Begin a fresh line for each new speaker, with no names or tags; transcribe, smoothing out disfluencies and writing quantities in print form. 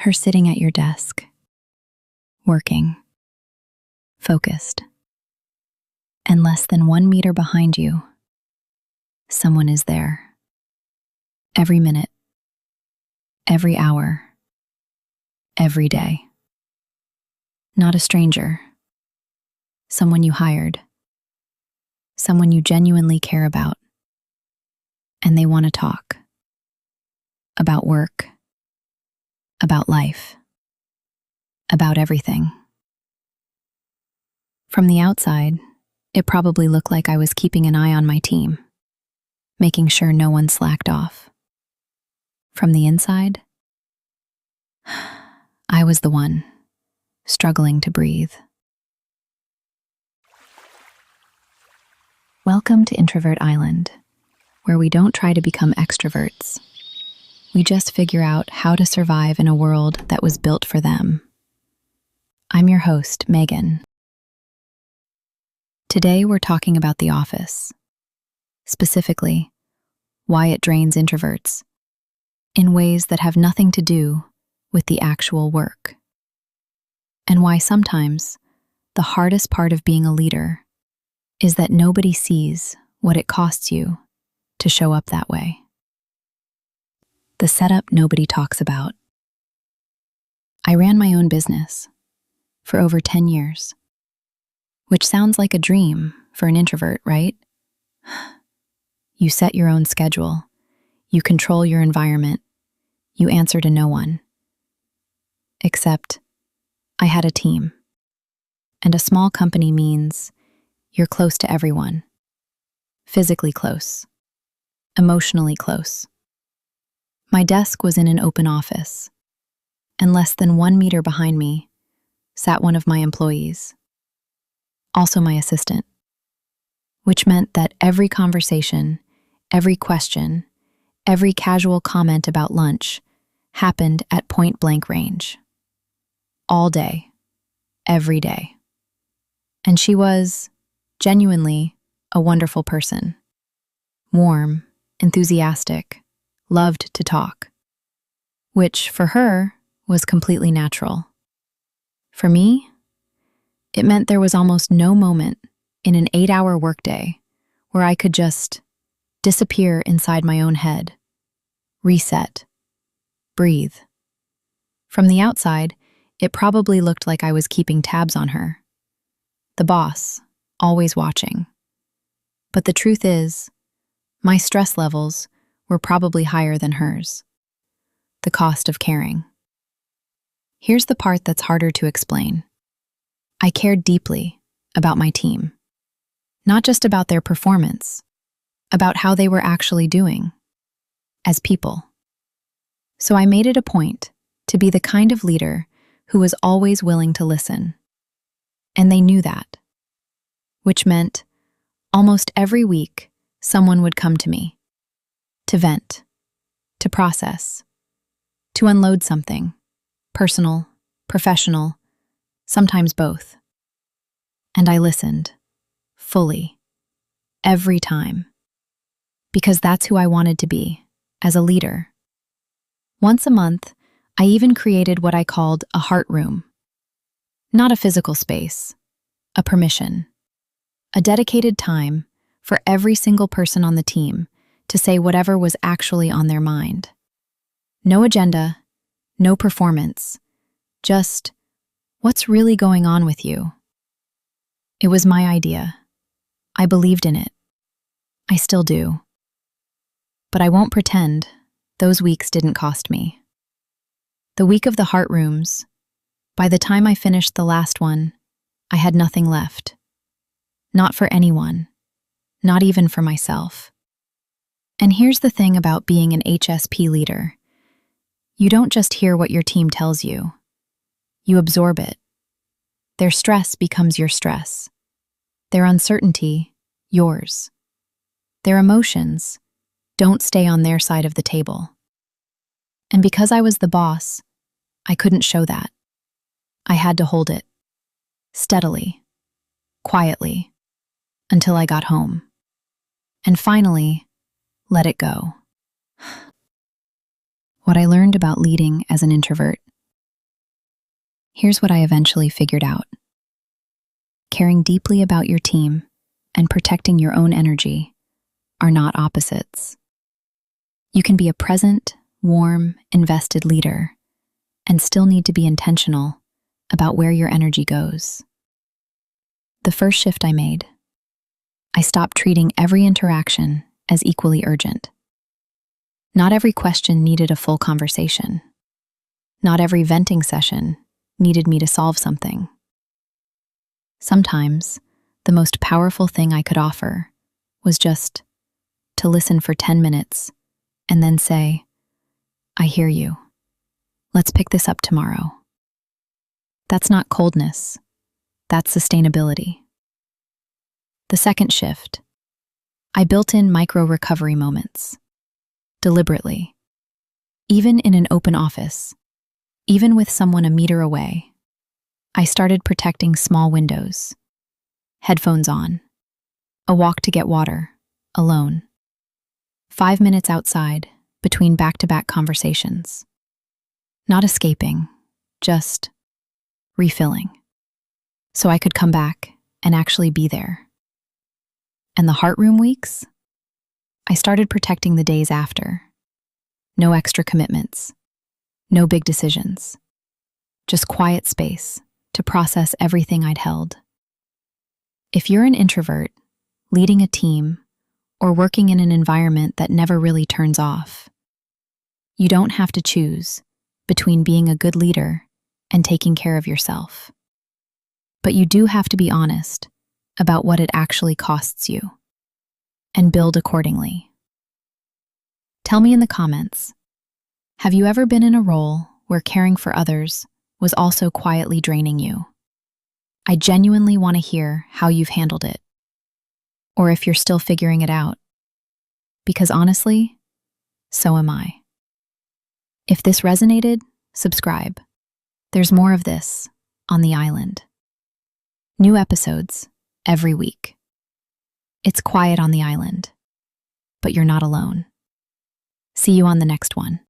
Her sitting at your desk, working, focused, and less than 1 meter behind you, someone is there. Every minute, every hour, every day. Not a stranger, someone you hired, someone you genuinely care about, and they want to talk about work, about life, about everything. From the outside, it probably looked like I was keeping an eye on my team, making sure no one slacked off. From the inside, I was the one struggling to breathe. Welcome to Introvert Island, where we don't try to become extroverts. We just figure out how to survive in a world that was built for them. I'm your host, Megan. Today we're talking about the office, specifically why it drains introverts in ways that have nothing to do with the actual work, and why sometimes the hardest part of being a leader is that nobody sees what it costs you to show up that way. The setup nobody talks about. I ran my own business for over 10 years, which sounds like a dream for an introvert, right? You set your own schedule, you control your environment, you answer to no one. Except, I had a team. And a small company means you're close to everyone. Physically close. Emotionally close. My desk was in an open office, and less than 1 meter behind me sat one of my employees, also my assistant, which meant that every conversation, every question, every casual comment about lunch happened at point-blank range. All day, every day. And she was, genuinely, a wonderful person. Warm, enthusiastic, loved to talk. Which, for her, was completely natural. For me, it meant there was almost no moment in an 8-hour workday where I could just disappear inside my own head, reset, breathe. From the outside, it probably looked like I was keeping tabs on her. The boss, always watching. But the truth is, my stress levels were probably higher than hers. The cost of caring. Here's the part that's harder to explain. I cared deeply about my team. Not just about their performance, about how they were actually doing, as people. So I made it a point to be the kind of leader who was always willing to listen. And they knew that. Which meant, almost every week, someone would come to me. To vent. To process. To unload something. Personal, professional, sometimes both. And I listened. Fully. Every time. Because that's who I wanted to be, as a leader. Once a month, I even created what I called a heart room. Not a physical space, a permission. A dedicated time for every single person on the team to say whatever was actually on their mind. No agenda, no performance, just what's really going on with you. It was my idea. I believed in it. I still do. But I won't pretend those weeks didn't cost me. The week of the heart rooms, by the time I finished the last one, I had nothing left. Not for anyone, not even for myself. And here's the thing about being an HSP leader. You don't just hear what your team tells you. You absorb it. Their stress becomes your stress. Their uncertainty, yours. Their emotions don't stay on their side of the table. And because I was the boss, I couldn't show that. I had to hold it. Steadily. Quietly. Until I got home. And finally, let it go. What I learned about leading as an introvert Here's what I eventually figured out. Caring deeply about your team and protecting your own energy are not opposites. You can be a present, warm, invested leader and still need to be intentional about where your energy goes. The first shift I made, I stopped treating every interaction as equally urgent. Not every question needed a full conversation. Not every venting session needed me to solve something. Sometimes, the most powerful thing I could offer was just to listen for 10 minutes and then say, "I hear you. Let's pick this up tomorrow." That's not coldness. That's sustainability. The second shift, I built in micro recovery moments, deliberately. Even in an open office, even with someone a meter away, I started protecting small windows, headphones on, a walk to get water, alone, 5 minutes outside between back-to-back conversations. Not escaping, just refilling. So I could come back and actually be there. And the heart room weeks? I started protecting the days after. No extra commitments, no big decisions, just quiet space to process everything I'd held. If you're an introvert, leading a team, or working in an environment that never really turns off, you don't have to choose between being a good leader and taking care of yourself. But you do have to be honest about what it actually costs you and build accordingly. Tell me in the comments, have you ever been in a role where caring for others was also quietly draining you? I genuinely want to hear how you've handled it, or if you're still figuring it out. Because honestly, so am I. If this resonated, subscribe. There's more of this on the island. New episodes every week. It's quiet on the island, but you're not alone. See you on the next one.